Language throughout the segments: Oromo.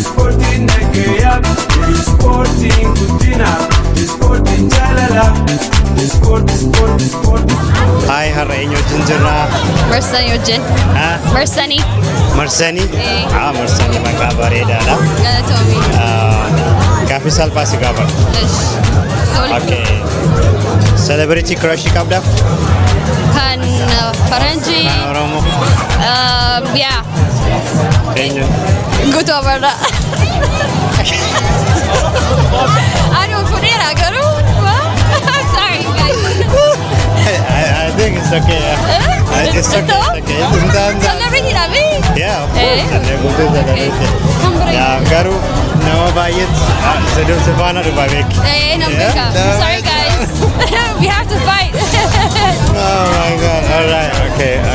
ispoortiin nagayyaaf, ispoortiin guddinaaf, ispoortiin jaalalaaf, ispoortii. Hi, har'a eenyu wajjin jirra? Marsanii wajjin. Marsanii. Marsanii? Marsanii maqaa bareedaadha. Galatoomii. Gaaffii salphaa si gaafadha. Okay. Celebrity crush qabdaa? Kan faranjii. Kan Oromoo? Yeah. Eenyu? Guutuu abarraa. Aduun fudheera garuu. I'm sorry guys. I think it's okay. It's okay. Celebrity dhabe? Yeah, of course. Yeah, garuu nama baay'eetu sedumsi faana dhufa beeki. No makeup. Sorry guys. We have to fight. Oh my God. All right.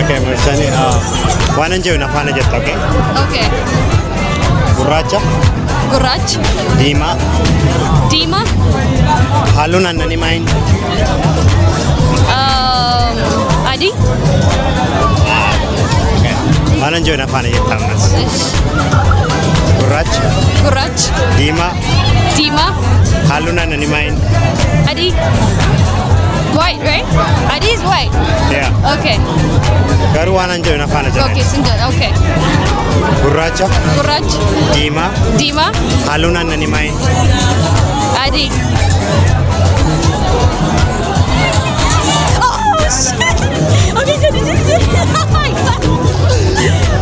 Okay. Marsanii. Waan hin jiru na faana jettu, okay? Okay. Gurraacha. Gurraacha. Diimaa. Diimaa. Halluun aannanii maayin? Adii. Waan hin jiru na faana jettu ammas. Gurraacha. Gurraacha. Diimaa. Diimaa. Halluun aannanii maayin? Adii. White, right? Adii is white. Yeah. Okay. Garuu waan hin jiru na faana jedhan. Okay, sinjala. Okay. Gurraacha. Gurraacha. Diimaa. Diimaa. Halluun aannanii maayin? Adii. Okay, so this is it.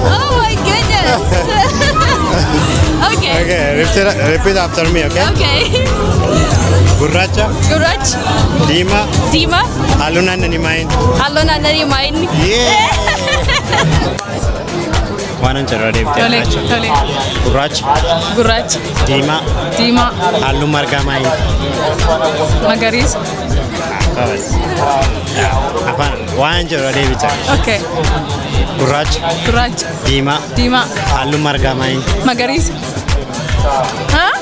Oh my goodness. Okay. Okay, repeat after me, okay? Okay. Gurraacha. Gurraacha. Diimaa. Diimaa. Halluun aannanii maayin? Halluun aannanii maayin? Yeah! Waan hin jiru deebitee Tole. Gurraacha. Gurraacha. Diimaa. Diimaa. Halluun margaa maayin? Magariisa. Afaan waan hin jiru deebitee. Okay. Gurraacha. Gurraacha. Diimaa. Diimaa. Halluun margaa maayin? Magariisa. Huh?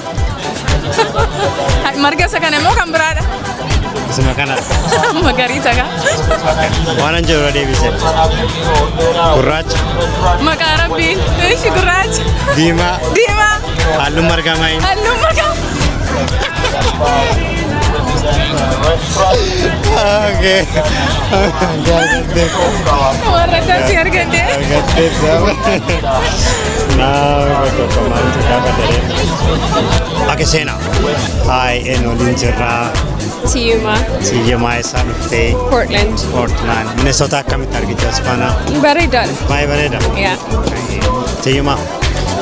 Marga isa kana immoo kan biraadha. Isuma kana. Magariisa ka. Waan hin jiru deebitee. Gurraacha. Maqaa rabbiin. Ishi gurraacha. Diimaa. Diimaa. Halluun margaa maayin? Halluun margaa. Okay. Warra taasii argate. Okay, seenaa. Hi, eenyuun jirraa? Tiyuma. Tiyumaa eessaa dhuftee? Portland. Portland. Minnesota akkamitti argite as faana? Bareedaadha. Baay'ee bareeda. Yeah. Tiyumaa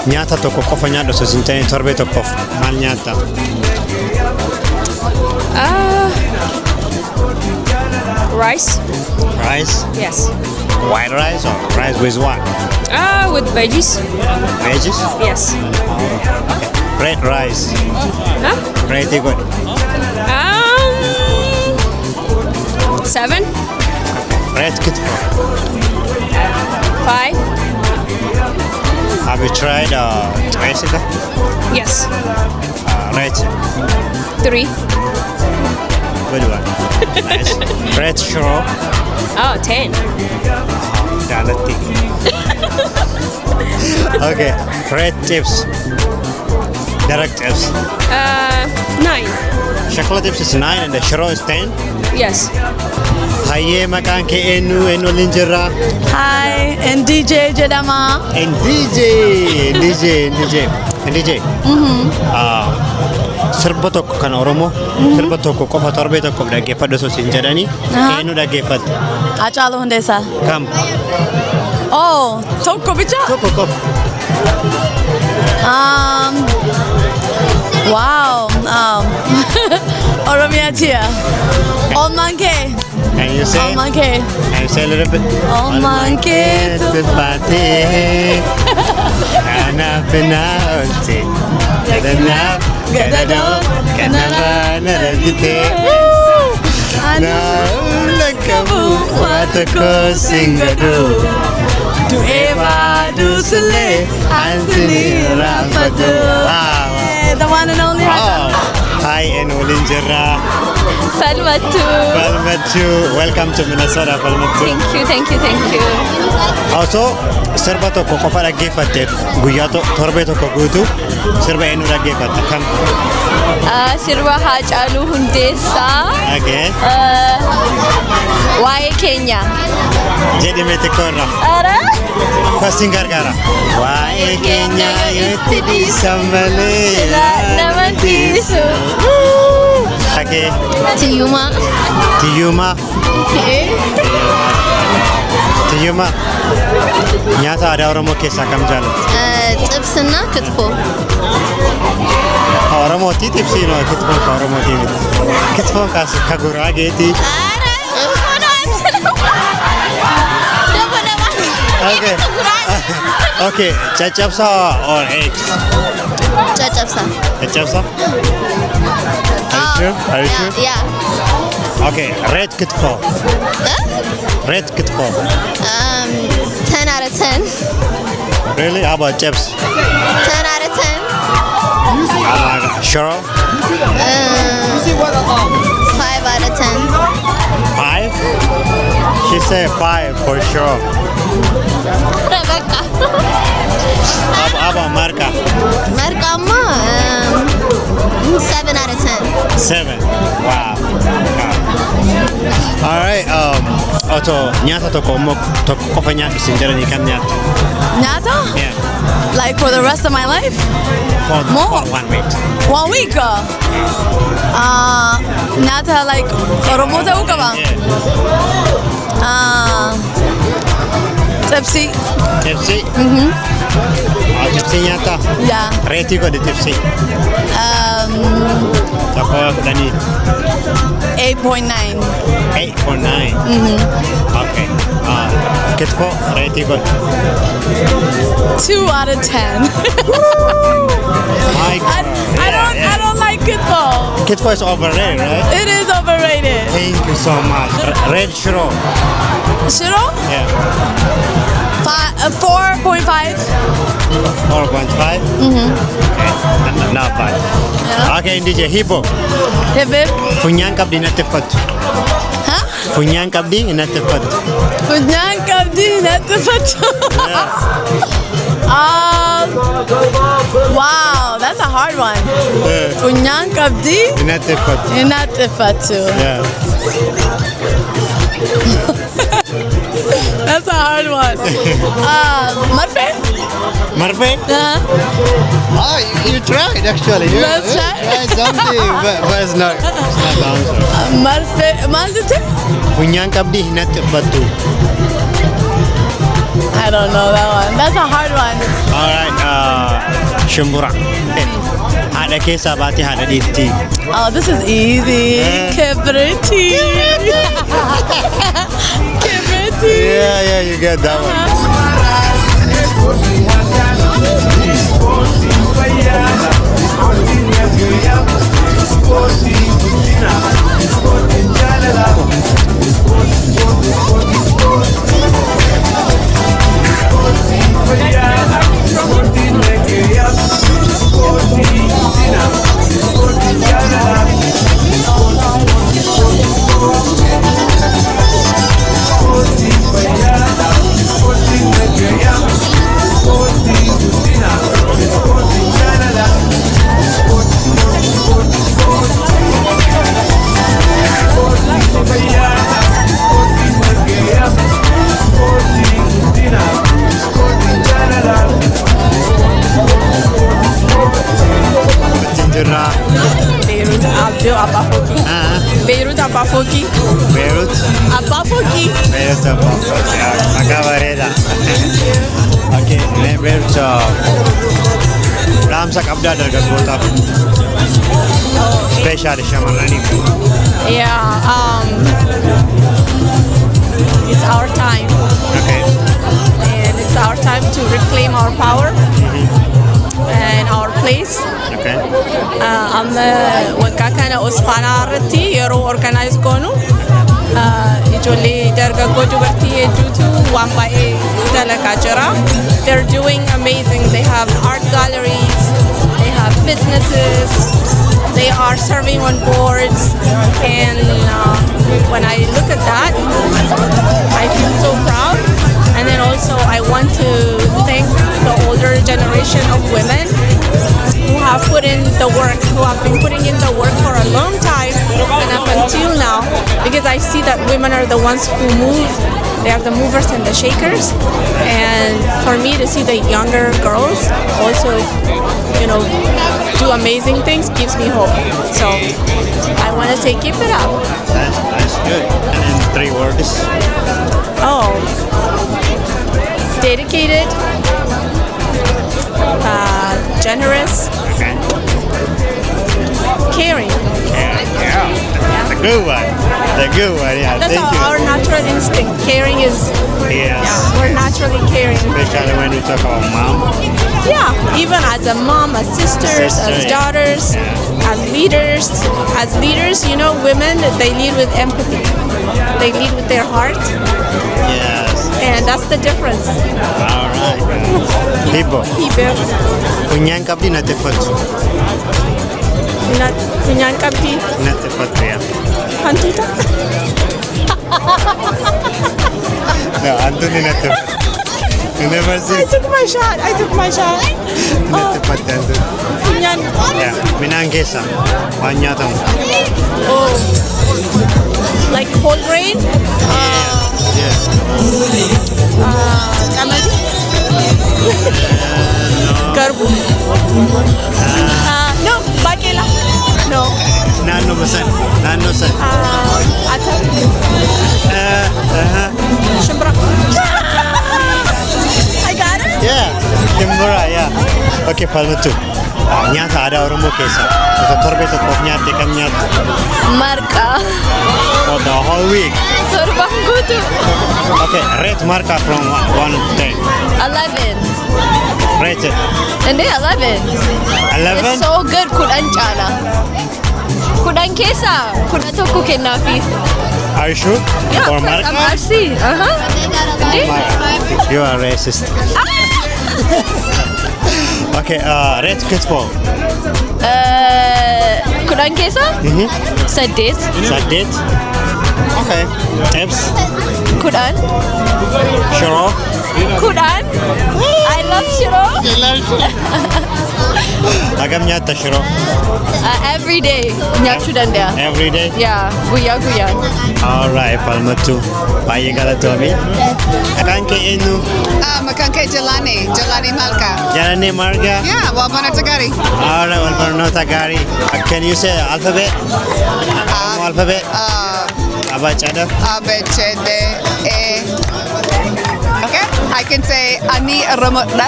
nyaata tokko qofa nyaadhu osoo hin ta'in torbee tokkoof maal nyaatta? Rice. Rice? Yes. White rice or rice with what? With veggies. Veggies? Yes. Okay. Red rice. Huh? Pretty good. 7. Red kitko. 5. Have you tried Jessica? Yes. Red. 3. Good one. Nice. Red straw. 10. Dalati. Okay. Red tips. Direct tips. 9. Chocolate tips is 9 and the straw is 10. Yes. Hayyee maqaan kee eenyu waliin jirra? Hi, and DJ jedhama. And DJ. Sirba tokko kan Oromoo sirba tokko qofa torbee tokkoof dhaggeeffadhu osoo siin jedhanii eenyu dhaggeeffadhu? Hacaaluu Hundeessaa. Kam? Oh, tokko bicha? Tokko qofa. Wow. Oromiyaa Tia. Olmaan kee. Can you say? Olmaan kee. Can you say a little bit? Olmaan kee. Tuffate. Kanaaf naawwalte. Gadanaaf gadadoo. Kanarraa na argite. Naaf lakkabu waa tokko singadu. Du'ee baaduu sulee ansini raafatu. The one and only Hacaaluu. Hi and Olinjera. Falmatu. Falmatu. Welcome to Minnesota, Falmatu. Thank you. Also, sirba tokko qofa dhaggeeffatteef guyyaa torbee tokko guutuu sirba eenyu dhaggeeffatta kam? Sirba Haacaaluu Hundeessaa. Okay. Waa'ee keenya. Jedhime xiqqoorra. Ara. Kwasiin gargaara. Waa'ee keenya yotti dhiisan malee. Nama dhiisu. Okay. Tiyyuma. Tiyyuma. Tiyyuma. Nyaata aadaa Oromoo keessaa kam jaallatu? Xibsina kitfo. Oromooti xibsiin kitfoon ka Oromooti miti. Kitfoon ka Guraageeti. Okay. Okay. Caccabsa or eggs? Caccabsa. Caccabsa? Are you sure? Yeah. Okay. Red kitfo. Red kitfo. 10 out of 10. Really? How about chips? 10 out of 10. Sure? 5 out of 10. 5? She said 5 for sure. Rebecca. How about Marca? Markama. 7 out of 10. 7. Wow. Alright, Otto, nyaata tokko qofa nyaadhu sin jedhanii kam nyaattu? Nata? Yeah. Like for the rest of my life? For More. 1 week. 1 week? Nata like Oromo ta'uu qaba? Tipsy? Tipsy? Tipsy nyaata? Yeah. Reetii godhi tipsy. Tokko kudhanii. 8.9. 8.9. Okay. Kitfo reetii godhi. 2 out of 10. My God. I don't like kitfo. Kitfo is overrated, right? It is overrated. Thank you so much. Red shiro. Shiro? Yeah. 4.5. 4.5? Okay. Not bad. Yeah. Okay, DJ Hippo. Hip hip. Funyaan qabdi natti uffatu. Huh? Funyaan qabdi natti uffatu. Funyaan qabdi natti uffatu. Wow, that's a hard one. Funyaan qabdi Natti uffatu. natti uffatu. Yeah. That's a hard one. Marfe? Marfe? Oh, you tried actually. Let's try. Tried something, but it's not the answer. Marfe? Maldite? Funyaan qabdi natti uffatu. I don't know that one. That's a hard one. Alright, Shimbura. Haadha keessaa baatee haadha dhiitti. Oh, this is easy. Kebriti. Kebriti. Yeah, you get that one. Beirut Abdul Abafoki. Beirut Abafoki. Beirut? Abafoki. Beirut Abafoki. Maqaa bareeda. Okay, Beirut dhaamsa qabdaa dargaggootaaf. Special shamarraniif. Yeah, it's our time. Okay. And it's our time to reclaim our power and our place. Okay. Amma waggaa kana OSFNA irratti yeroo organize goonu ijoollee dargaggoo dubartii hedduutu waan baay'ee dalagaa jira. They're doing amazing. They have art galleries, they have businesses, they are serving on boards, and when I look at that, I feel so proud. And then also I want to thank the older generation of women who have put in the work, who have been putting in the work for a long time and up until now, because I see that women are the ones who move. They are the movers and the shakers, and for me to see the younger girls also, do amazing things gives me hope. So I want to say keep it up. That's good. And in 3 words. Oh, dedicated, generous, Okay. caring. Yeah. The good one. The good one. Yeah. That's Thank you. our natural instinct. Caring is, Yes. we're naturally caring. Especially when you talk about mom. Yeah, even as a mom, as sisters, Sister, as yeah. daughters, as leaders. As leaders, women, they lead with empathy. They lead with their heart, Yes. and that's the difference. All right. Hibbo. Hibe, Kunyaan qabdi natti fattu. kunyaan qabdi, Natti fattu yaa. hantuuta. No, Anthony natti fattu. You never I see. took my shot. Natti fattu Anthony. Kunyaan. Yeah. Midhaan keessa waan nyaatamu. Oh, like whole grain. Yeah. Tamati. Garbu. No, bakela. No. Naannoo basan. Naannoo san. Atar. Shimbra. I got it. Yeah. Shimbira, yeah. Okay, falmatu. Nyaata aadaa Oromoo keessa. Osoo torbee tokkoof nyaatte kam nyaattu? Marqa. For the whole week. Torban guutuu. Okay, rate marka from 1 to 10. 11. Rate it. And then 11. 11? It's so good. Kudhan caala. Kudhan keessa. Kudha tokko kennaafi. Are you sure? Yeah, For of course, I'm marka? RC. You are racist. Okay, rate kitfo. Kudhan keessa. Saddeet. Saddeet. Okay. Tips. Kudhan. Shiro. Kudhan. I love shiro. Hagam nyaatta shiro. Every day. Nyaachuu danda'a. Every day. Yeah, guyyaa guyyaan. Alright, falmatu. Baay'ee galatoomi. Maqaan kee eenyu? Maqaan kee Jelani Malka. Jalannee Marga. Yeah, well, barnoota gaarii. Alright, wal barnoota gaarii. Can you say alphabet? Alphabet. Abacada. A, B, C, D, E. Okay, I can say Ani Ramotla.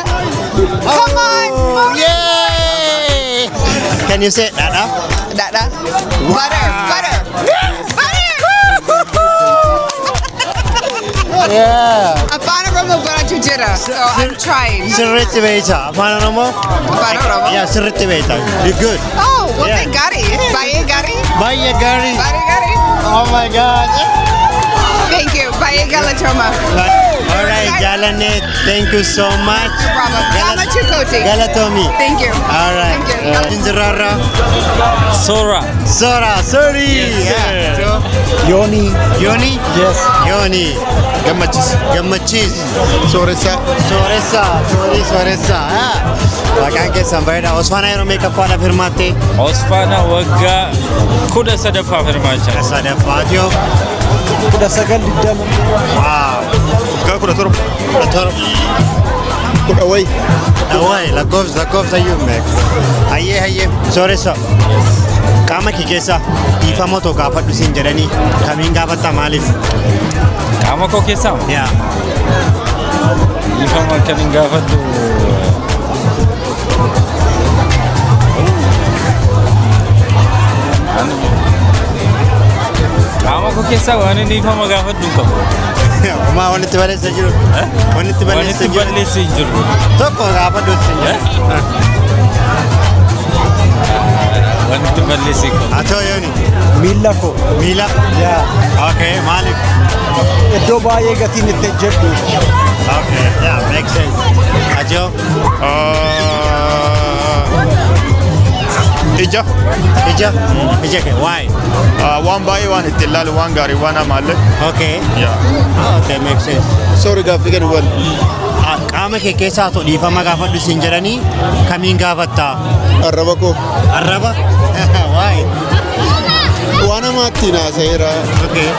Come on! Yay! Can you say Dada? Dada. Butter. Yeah. Afaan Oromoo barachuu jira, so I'm trying. Sirriitti beekta. Afaan Oromoo? Afaan Oromoo? Yeah, sirriitti beekta. You're good. Oh, well, Yeah. thank gaarii. Baay'ee gaarii. Baay'ee gaarii. Baay'ee gaarii. Oh my God. Thank you. Baay'ee galatooma. Alright, Jalannee, thank you so much. No problem. Gammachuu kooti. Galatoomi. Thank you. Alright. Thank you. Injirarra. Sora. Sorry. Yeah. Yoni. Yoni? Yes. Yoni. Gammachiis. Sooressa. Sooressa. Maqaan keessan bareeda. OSFNA yeroo meeqaffaadhaaf hirmaatte? OSFNA waggaa 13ffaa hirmaachaa. Sadaffaatiyoo. 1920. Waaw. Waggaa 17. 17. Kudhawai. Dawai, lakkoofsa iyyuu meeq? Hayyee. Sooressa. Qaama kee keessa dhiifama too gaafadhu siin jedhanii kamiin gaafatta maaliif? Qaama koo keessaa Yaa. dhiifama akkamiin gaafadhu. Qaama koo keessaa waan inni dhiifama gaafadhu qabu. Homaa wanti balleessa jiru. Wanti balleessa jiru. balleessi hin jiru. Tokko gaafadhu siin jedhu. Wanti balleessi qabu. Atoo yooni. Miila koo. Miila. Yaa. Okay, maaliif? Iddoo baay'ee gatiin itti jedhu. Okay, yeah, makes sense. Ajoo. Ija. Ija. Ija ke why? Waan baay'ee waan itti ilaalu waan gaarii waan amaalle. Okay. Yeah. Okay, makes sense. Sorry gaaffii kennu wal. Qaama kee keessaa to dhiifama gaafadhu siin jedhanii kamiin gaafattaa? Arraba koo. Arraba? Why? Waan amaatti naaseera. Okay.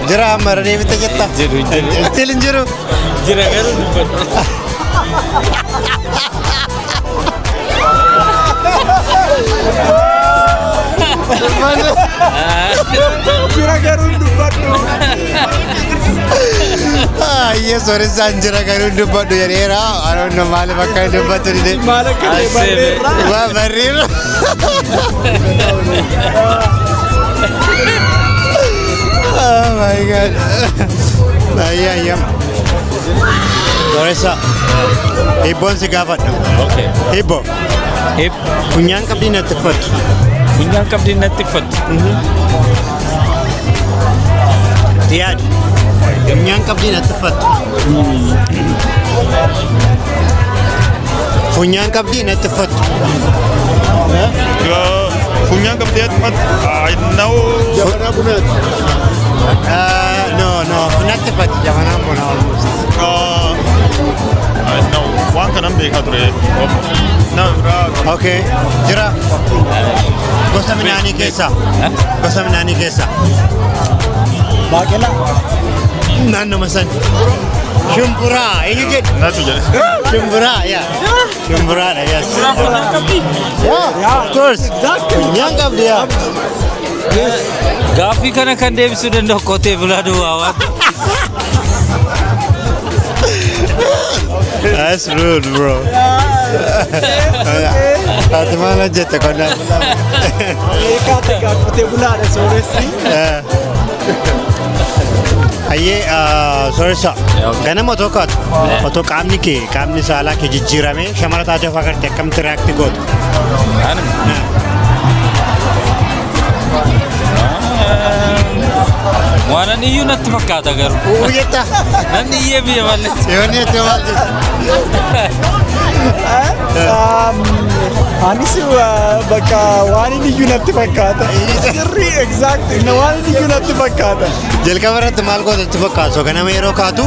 Jira amma deebite jetta? Jiru. Still hin jiru? Jira garuu dubbadhu. Jira garuu dubbadhu. Iya sorry san jira garuu dubbadhu jedheera. I don't know maaliif akka dubbatu dide. Maal akka barreerra. Waa barreerra. Oh my god. Ayya. Soresa. Hibboon si gaafadha. Okay. Hibbo. Hip. Funyaan qabdii natti uffattu. Funyaan qabdii natti uffattu. Diyaad. Funyaan qabdii natti uffattu. Funyaan qabdii natti uffattu. Funyaan qabdee ati I know. Jabanaa bunaati. No, natti uffattu jabanaan bunaa almost. I know. Waan kanan beekaa ture. Okay. Jira. Gosa midhaanii keessa. Gosa midhaanii keessa. Baaqelaa. Naannoma san. Shumburaa. Eenyu jedhu? Natu jedhe. Shumburaa, yeah. Shumburaa, yes. Yeah, of course. Funyaan qabdi, yeah. Gaaffii kana kan deebisuu danda'u qotee bulaa duwwaa waan. That's rude, bro. Ati maal hojjette qonnaan bulaa? Eekaate qotee bulaadha sooressi. Ayyee sooressa ganama otoo kaatu otoo qaamni saalaa kee jijjiiramee shamara taatee of agartee akkamitti reaakti gootu? Waan ani iyyuu natti fakkaata garuu. Jetta? Nan iyyee biyya balleessa. Yoonni itti maal Anis bakka waan inni iyyuu natti fakkaata. Sirrii exact waan inni iyyuu natti fakkaata. jalqaba irratti maal goota itti fakkaatu? Ganama yeroo kaatu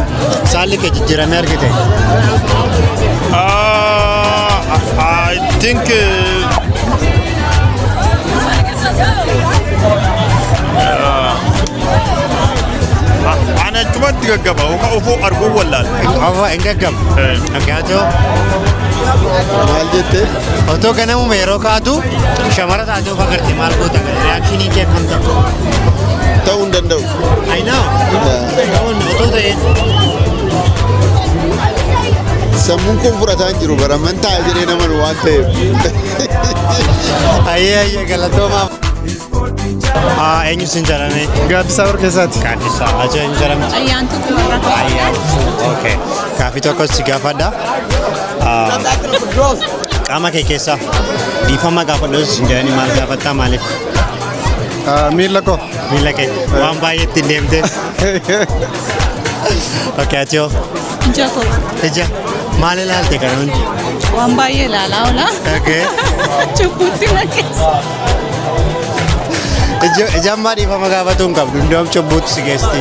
saalli kee jijjiiramee argite? I think ana cumatti gaggaba ofoo arguu wallaal. Hin gaggabu. Akkaatoo Maal jettee? otoo ganamuma yeroo kaatu shamara taatee of agarte maal goota? Reakshinii kee akkam ta'u? Ta'uu hin danda'u. I know. Otoo ta'ee Sammuun kun fudhataa hin jiru bara amantaa jedhee nama waan ta'eef. ayyee galatoomaa. Eenyu sin jedhame? Gaaddisaa Orkeessaati. Gaaddisaa. Achi eenyu jedhamti? Ayyaantu warra Okay. Gaaffii tokko si gaafadha. Qaama kee keessaa dhiifama gaafadhu sin jedhanii maal gaafattaa maaliif? Miila koo. Miila kee waan baay'ee ittiin deemtee. Okay, ati hoo? ija koo Ija maal ilaalte kana hundi? waan baay'ee ilaalaa oola. Okay. Cubbuutti na keessa. Ijaan maa dhiifama gaafatu hin qabdu? Hundoom cubbuutti si geessiti.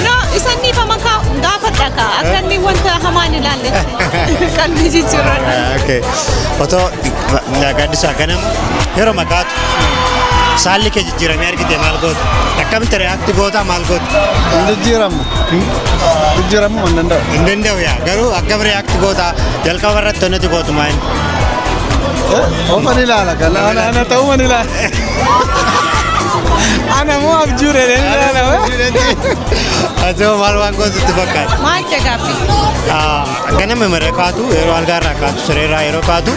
No, isa dhiifama gaafadha ka akka inni wanta hamaan ilaalletti qalbii jijjiirradha. Okay. Otoo gaaddisaa ganama yeroo makaatu saalli kee jijjiiramee argite maal gootu? Akkamitti reaakti goota maal gootu? Hin jijjiiramu. Jijjiiramuu hin danda'u. Hin danda'u yaa garuu akkam reaakti goota jalqaba irratti onneti gootu maal? Ofan ilaala kala ana ta'uman ilaala. Ana moo abjuure ilaala. Ati hoo maal waan gootu itti fakkaata? Maal jagaafi? Ganama irra kaatu yeroo algaa irraa kaatu siree irraa yeroo kaatu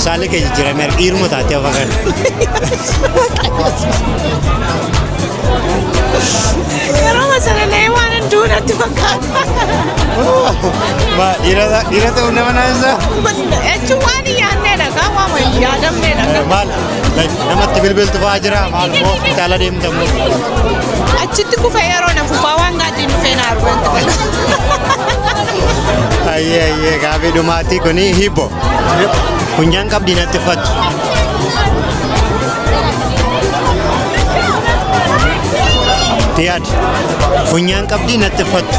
saalli kee jijjiiramee argite dhiiruma taatee of agarra. Yeroo masalee waan hunduunatti fakkaata. Dhiira ta'uu nama naansa? Jechuun waan hin yaadneedha kaa waan hin yaadamneedha. Maal namatti bilbiltu fa'aa jira maal moo hospitaala deemtamu? Achitti kufa yeroo na fufaa waan gaaddiin dhufee na argu. Ayyee gaaffii dhumaatii kuni hibbo. Funyaan qabdii natti fattu. Tiyaad funyaan qabdii natti fattu.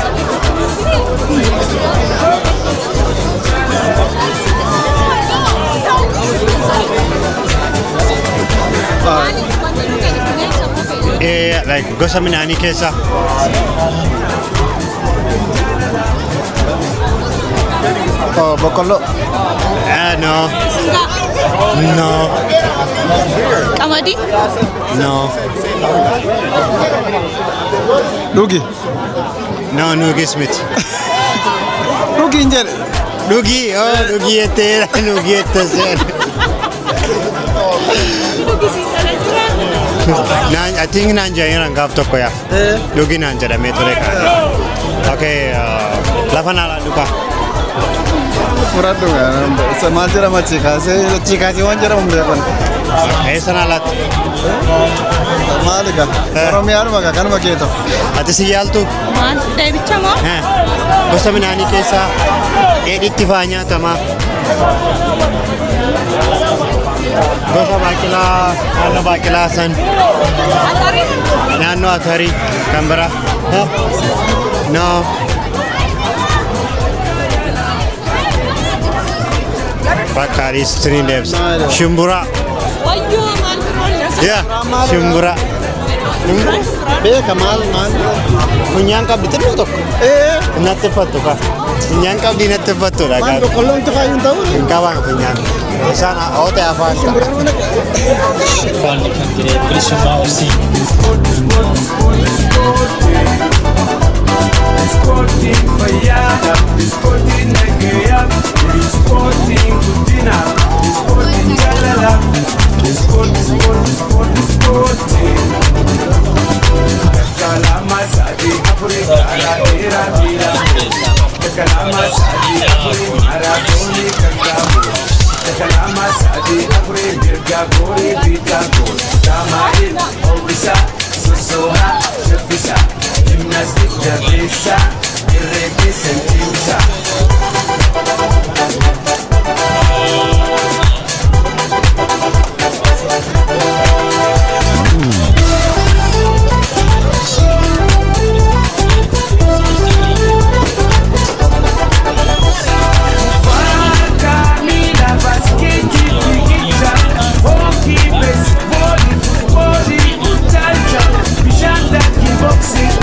Like gosa midhaanii keessa. Oh, boqqolloo. No. No. Qamadii. No. Dhugi. No, nugis miti. Dhugi hin jedhe. Dhugi, dhugi jettee dhugi jette seen. I think naan jedhanii gaaf tokko yaa. Dhugi naan jedhamee ture kana. Okay, lafa naa dhugaa. Fudhadhu maal jedhama chikaasee waan jedhamu beekan. Eessa naa laatti? Maali gaa? Oromiyaadhuma gaa kanuma keeta. Ati si yaaltu? Maal deebicha moo? Gosa midhaanii keessaa dheedhiitti fa'aa nyaatamaa. Gosa baaqilaa naannoo baaqilaa san. Naannoo atarii kan biraa. No. Bakkaadhi istiriin deebisa. Shumburaa. Wayyoo maal biroollee. Yeah, shumburaa. Beeka maal? Funyaan qabdi xinnoo tokko. Natti fattu ka. Funyaan qabdi natti fattudha. Maal boqqolloon itti fayyuun ta'uu? Hin qaban funyaan. Isaan ootee afaan ta'a. Faalli kan jiree bilisummaa horsii. Sporting fayyaadha, sporting nagaya, sporting guddina, sporting jaalala, sporting. Kalama sadi afuri kara tera tera, kalama sadi afuri maratoni kangamu, kalama sadi afuri dirga gori bita gor, tamail obisa sosoha shafisa. Gimnastik jabeessa irreetti sentiimsa. Fakamila basketi figicha, hockey, baseball, football, utalcha, bishanda kickboxing.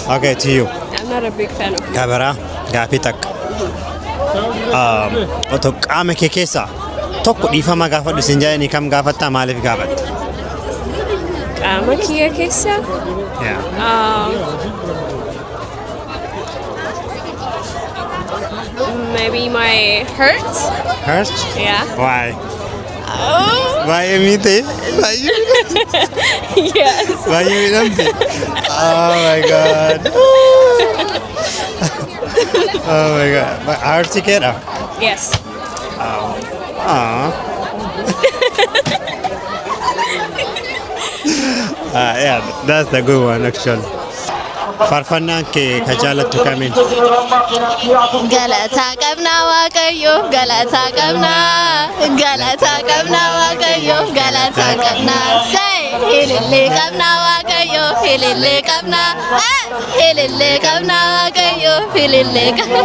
Okay, to you. I'm not a big fan of Kabara, gaaffii takka. Otoo qaama kee keessaa tokko dhiifama gaafadhu sin jedhanii kam gaafattaa maaliif gaafatta? qaama kiyya keessa. Maybe my hurt. Hurt? Yeah. Why? Oh. Why me too? Why you? Yes. Why you me? Oh my god. Oh my god. But hard to get up. Yes. Yeah, that's the good one actually. Farfannaan kee ka jaalattu kamiin? Galataa qabnaa waaqayyoof galataa qabnaa. Galataa qabnaa waaqayyoof galataa qabnaa. Hilillee qabnaa waaqayyoof hilillee qabnaa. Hilillee qabnaa waaqayyoof hilillee qabnaa.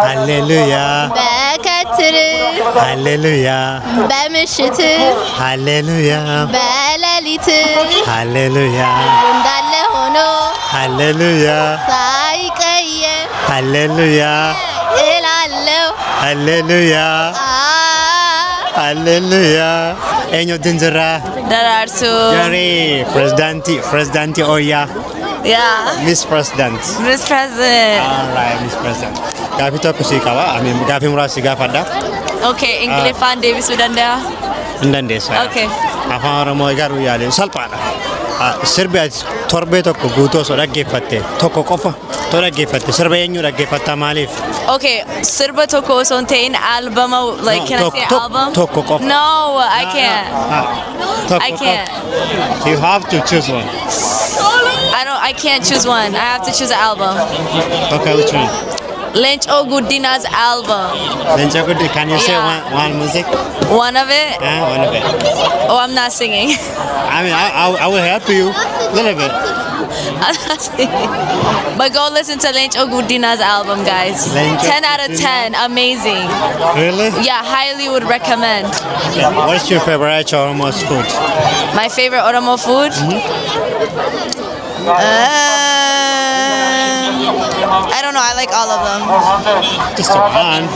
Hallelujah. በከትር Hallelujah. በምሽት Hallelujah. በሌሊት Hallelujah. እንዳለ ሆኖ Hallelujah. ሳይቀየር Hallelujah. እላለሁ Hallelujah. Hallelujah. Enyo dinjira. Dararsu. Jari Presidenti Oya. Yeah. Miss President. Miss President. Alright, Miss President. Gaafii tokko sii qaba. Gaafii muraasa gaafadha. Okay, Ingiliffaan deebisuu danda'a? Hin dandeessa. Okay. Afaan Oromoo garuu yaale salphaadha. Sirbi ati torbee tokko guutuu osoo dhaggeeffatte tokko qofa too dhaggeeffatte sirba eenyu dhaggeeffatta maaliif? Okay, sirba tokko osoo hin ta'in album, like No, can I say album? tokko qofa. No, I can't. I can't. You have to choose one. I can't choose one. I have to choose an album. Okay, which one? Lynch Ogudina's album. Then Chakudi, can you say Yeah. one music? One of it? One of it. Oh, I'm not singing. I mean, I will help you a little bit. I'm not singing. But go listen to Lynch Ogudina's album, guys. Lynch 10 out of 10. Amazing. Really? Yeah, highly would recommend. Yeah. What's your favorite Oromo food? My favorite Oromo food? I don't know. I like all of them. Just one.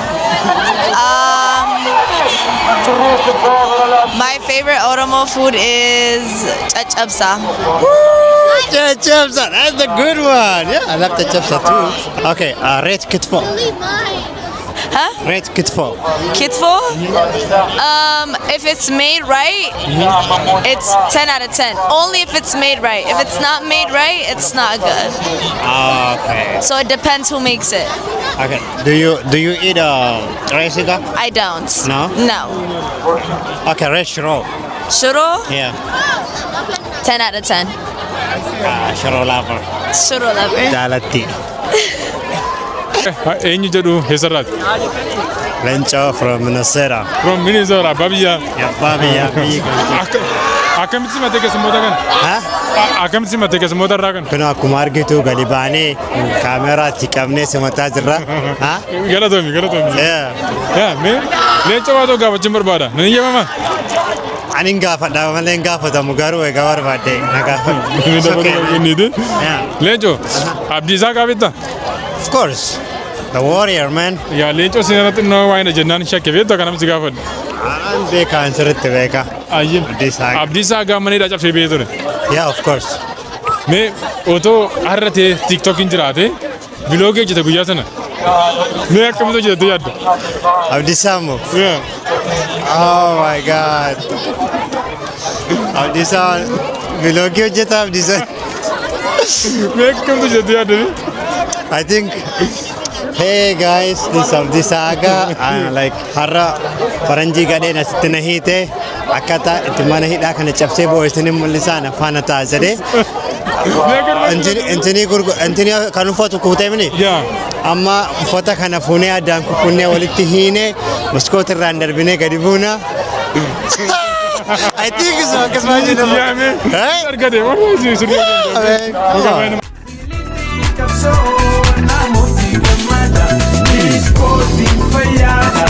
My favorite Oromo food is chachapsa. Chapsa, that's the good one. Yeah, I love the chapsa too. Okay, red kitfo. Huh? Red kitfo. Kitfo? If it's made right, it's 10 out of 10. Only if it's made right. If it's not made right, it's not good. Okay. So it depends who makes it. Okay. Do you eat rice? I don't. No? No. Okay, red shiro. Shuro? Yeah. 10 out of 10. Shiro lover. Shuro lover. Jalatti. Eenyu jedhu eessarraati? Lencho from Minnesota. From Minnesota, Babiyyaa. Yeah, Bobby, yeah. Akkamitti simattee keessummoota kana? Huh? Akkamitti simattee keessummoota irraa kana? Kun akkuma argitu gadi baanee kaameraatti qabnee simataa jirra. Galatoomi. Yeah. Leenca waa tokko gaafachuun barbaada. Nan eeyyamamaa? Ani hin gaafadha malee hin gaafatamu garuu egaa barbaadde na gaafadhu. Leenco, Abdiisaa qabeetta? Of course. The warrior, man. Yaa leencoo seenarratti innoo waa'ee jennaan shakke beektu akkanatti gaafadhu. An beeka an sirriitti beeka. Ayyin. Abdiisaa. Abdiisaa gaammaneedhaa cabsee beekee ture. Yeah, of course. Mee otoo har'a ta'e TikTokiin jiraate biloogii hojjete guyyaa sana. Mee akkamitti hojjete yaadda? Abdiisaa moo? Yeah. Oh my God. Abdiisaa biloogii hojjeta Abdiisaa. Mee akkamitti hojjete yaadda? I think, hey guys, this Abdiisaa like har'a faranjii gadheen asitti na hiite akkaataa itti mana hidhaa kana cabsee boo'isanii mul'isaan afaan ta'a jedhee. Intini kan uffatu kuutee mini? Amma uffata kana fuunee addaan kukkunnee walitti hiinee maskoota irraan darbinee gadi buuna. I think so, akkasuma jedhama. Yeah, man. Argate, what was this? Capsule, namooti gammada, ispoortiin fayyaada.